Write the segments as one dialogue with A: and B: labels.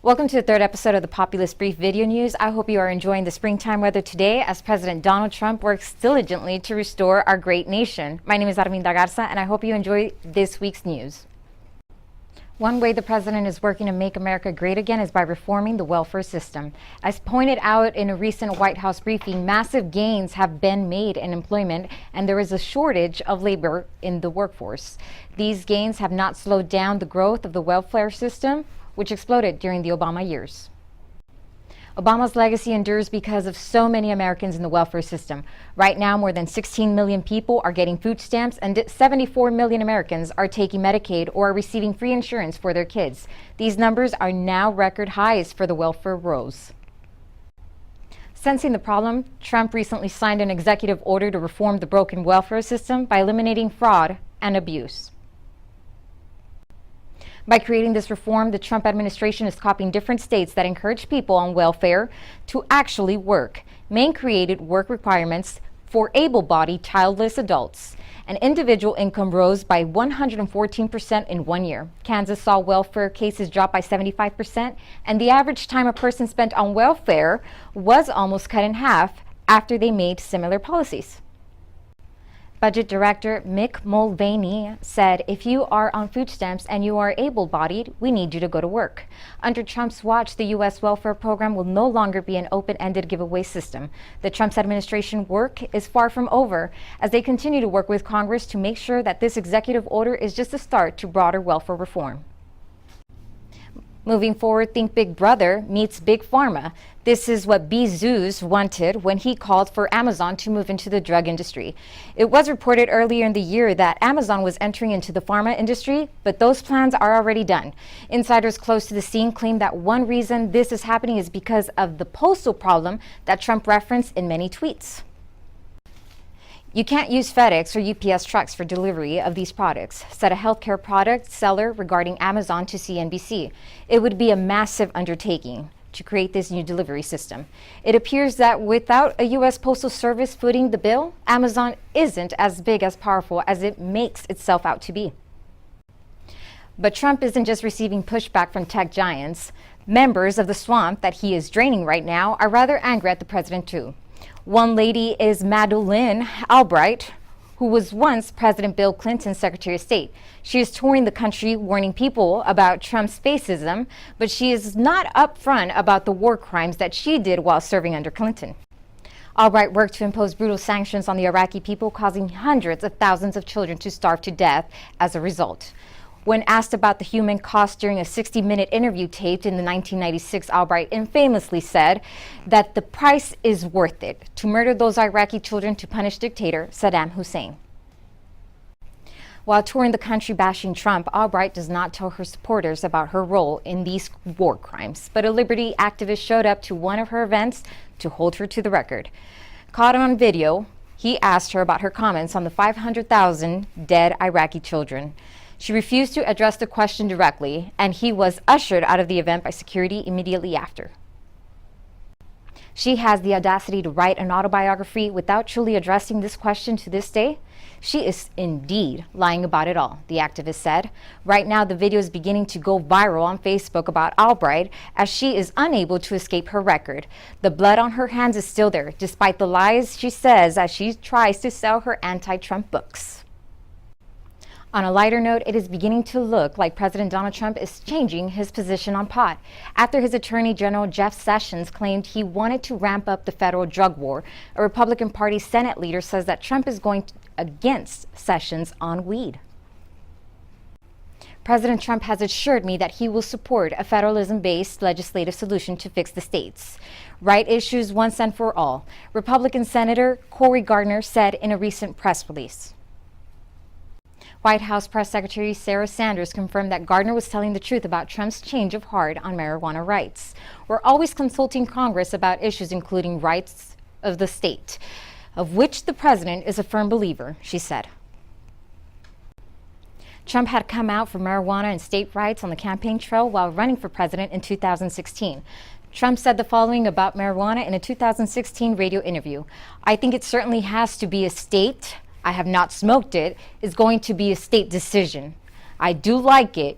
A: Welcome to the third episode of the Populist Brief Video News. I hope you are enjoying the springtime weather today as President Donald Trump works diligently to restore our great nation. My name is Arminda Garza, and I hope you enjoy this week's news. One way the president is working to make America great again is by reforming the welfare system. As pointed out in a recent White House briefing, massive gains have been made in employment, and there is a shortage of labor in the workforce. These gains have not slowed down the growth of the welfare system, which exploded during the Obama years. Obama's legacy endures because of so many Americans in the welfare system. Right now, more than 16 million people are getting food stamps, and 74 million Americans are taking Medicaid or are receiving free insurance for their kids. These numbers are now record highs for the welfare rolls. Sensing the problem, Trump recently signed an executive order to reform the broken welfare system by eliminating fraud and abuse. By creating this reform, the Trump administration is copying different states that encourage people on welfare to actually work. Maine created work requirements for able-bodied childless adults, and individual income rose by 114% in 1 year. Kansas saw welfare cases drop by 75%, and the average time a person spent on welfare was almost cut in half after they made similar policies. Budget Director Mick Mulvaney said, if you are on food stamps and you are able-bodied, we need you to go to work. Under Trump's watch, the U.S. welfare program will no longer be an open-ended giveaway system. The Trump administration work is far from over as they continue to work with Congress to make sure that this executive order is just a start to broader welfare reform. Moving forward, think Big Brother meets Big Pharma. This is what Bezos wanted when he called for Amazon to move into the drug industry. It was reported earlier in the year that Amazon was entering into the pharma industry, but those plans are already done. Insiders close to the scene claim that one reason this is happening is because of the postal problem that Trump referenced in many tweets. You can't use FedEx or UPS trucks for delivery of these products, said a healthcare product seller regarding Amazon to CNBC. It would be a massive undertaking to create this new delivery system. It appears that without a U.S. Postal Service footing the bill, Amazon isn't as big as powerful as it makes itself out to be. But Trump isn't just receiving pushback from tech giants. Members of the swamp that he is draining right now are rather angry at the president too. One lady is Madeleine Albright, who was once President Bill Clinton's Secretary of State. She is touring the country warning people about Trump's fascism, but she is not upfront about the war crimes that she did while serving under Clinton. Albright worked to impose brutal sanctions on the Iraqi people, causing hundreds of thousands of children to starve to death as a result. When asked about the human cost during a 60-minute interview taped in the 1996, Albright infamously said that the price is worth it to murder those Iraqi children to punish dictator Saddam Hussein. While touring the country bashing Trump, Albright does not tell her supporters about her role in these war crimes, but a liberty activist showed up to one of her events to hold her to the record. Caught on video, he asked her about her comments on the 500,000 dead Iraqi children. She refused to address the question directly, and he was ushered out of the event by security immediately after. She has the audacity to write an autobiography without truly addressing this question to this day. She is indeed lying about it all, the activist said. Right now, the video is beginning to go viral on Facebook about Albright as she is unable to escape her record. The blood on her hands is still there, despite the lies she says as she tries to sell her anti-Trump books. On a lighter note, it is beginning to look like President Donald Trump is changing his position on pot after his Attorney General Jeff Sessions claimed he wanted to ramp up the federal drug war. A Republican Party Senate leader says that Trump is going against Sessions on weed. President Trump has assured me that he will support a federalism-based legislative solution to fix the states. Right issues once and for all, Republican Senator Cory Gardner said in a recent press release. White House Press Secretary Sarah Sanders confirmed that Gardner was telling the truth about Trump's change of heart on marijuana rights. We're always consulting Congress about issues including rights of the state, of which the president is a firm believer, she said. Trump had come out for marijuana and state rights on the campaign trail while running for president in 2016. Trump said the following about marijuana in a 2016 radio interview. I think it certainly has to be a state. I have not smoked it, is going to be a state decision. I do like it,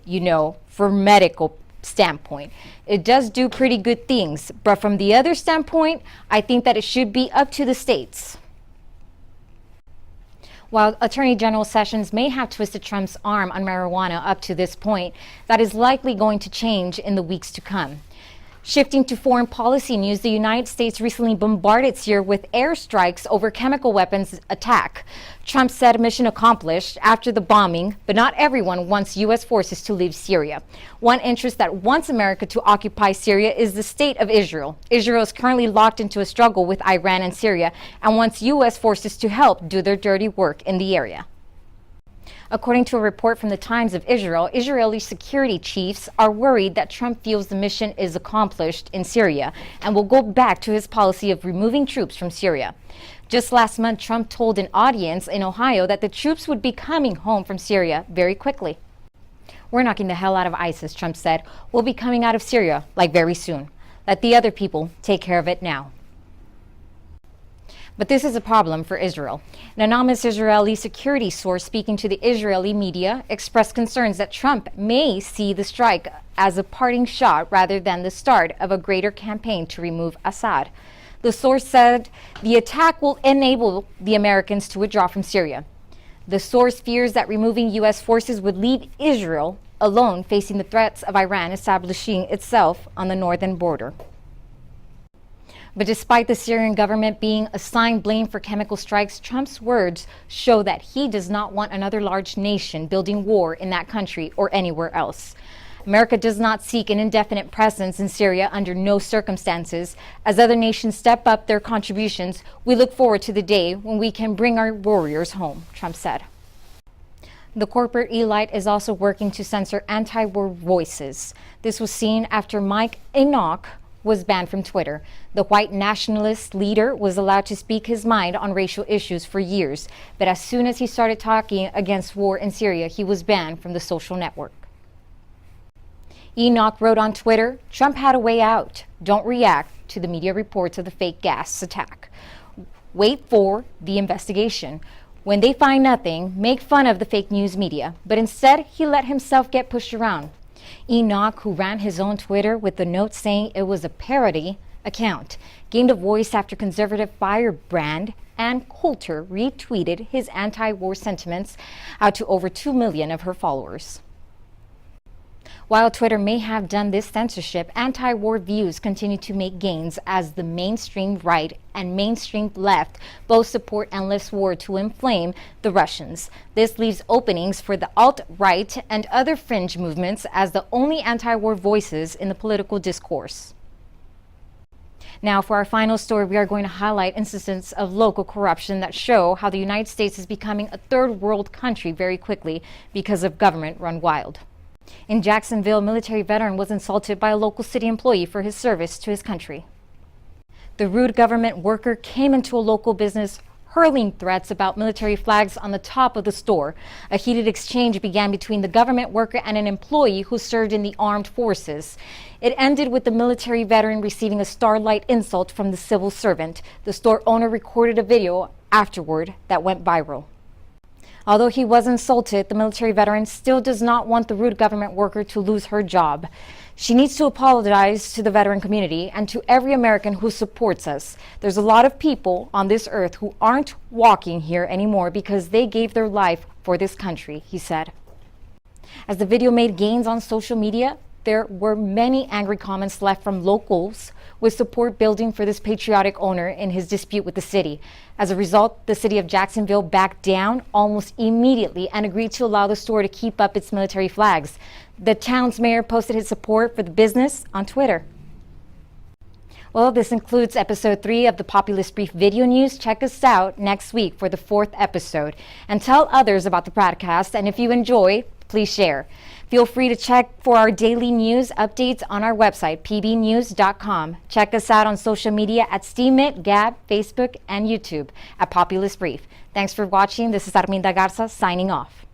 A: for medical standpoint. It does do pretty good things, but from the other standpoint, I think that it should be up to the states. While Attorney General Sessions may have twisted Trump's arm on marijuana up to this point, that is likely going to change in the weeks to come. Shifting to foreign policy news, the United States recently bombarded Syria with airstrikes over chemical weapons attack. Trump said mission accomplished after the bombing, but not everyone wants U.S. forces to leave Syria. One interest that wants America to occupy Syria is the state of Israel. Israel is currently locked into a struggle with Iran and Syria and wants U.S. forces to help do their dirty work in the area. According to a report from the Times of Israel, Israeli security chiefs are worried that Trump feels the mission is accomplished in Syria and will go back to his policy of removing troops from Syria. Just last month, Trump told an audience in Ohio that the troops would be coming home from Syria very quickly. "We're knocking the hell out of ISIS," Trump said. "We'll be coming out of Syria, like very soon. Let the other people take care of it now." But this is a problem for Israel. An anonymous Israeli security source speaking to the Israeli media expressed concerns that Trump may see the strike as a parting shot rather than the start of a greater campaign to remove Assad. The source said the attack will enable the Americans to withdraw from Syria. The source fears that removing U.S. forces would leave Israel alone, facing the threats of Iran establishing itself on the northern border. But despite the Syrian government being assigned blame for chemical strikes, Trump's words show that he does not want another large nation building war in that country or anywhere else. America does not seek an indefinite presence in Syria under no circumstances. As other nations step up their contributions, we look forward to the day when we can bring our warriors home, Trump said. The corporate elite is also working to censor anti-war voices. This was seen after Mike Enoch was banned from Twitter. The white nationalist leader was allowed to speak his mind on racial issues for years, but as soon as he started talking against war in Syria, he was banned from the social network. Enoch wrote on Twitter, "Trump had a way out. Don't react to the media reports of the fake gas attack. Wait for the investigation. When they find nothing, make fun of the fake news media." But instead, he let himself get pushed around. Enoch, who ran his own Twitter with the note saying it was a parody account, gained a voice after conservative firebrand Ann Coulter retweeted his anti-war sentiments out to over 2 million of her followers. While Twitter may have done this censorship, anti-war views continue to make gains as the mainstream right and mainstream left both support endless war to inflame the Russians. This leaves openings for the alt-right and other fringe movements as the only anti-war voices in the political discourse. Now, for our final story, we are going to highlight instances of local corruption that show how the United States is becoming a third world country very quickly because of government run wild. In Jacksonville, a military veteran was insulted by a local city employee for his service to his country. The rude government worker came into a local business hurling threats about military flags on the top of the store. A heated exchange began between the government worker and an employee who served in the armed forces. It ended with the military veteran receiving a starlight insult from the civil servant. The store owner recorded a video afterward that went viral. Although he was insulted, the military veteran still does not want the rude government worker to lose her job. She needs to apologize to the veteran community and to every American who supports us. There's a lot of people on this earth who aren't walking here anymore because they gave their life for this country, he said. As the video made gains on social media, there were many angry comments left from locals with support building for this patriotic owner in his dispute with the city. As a result, the city of Jacksonville backed down almost immediately and agreed to allow the store to keep up its military flags. The town's mayor posted his support for the business on Twitter. Well, this includes episode 3 of the Populist Brief video news. Check us out next week for the 4th episode. And tell others about the podcast, and if you enjoy, please share. Feel free to check for our daily news updates on our website, pbnews.com. Check us out on social media at Steemit, Gab, Facebook, and YouTube at Populist Brief. Thanks for watching. This is Arminda Garza signing off.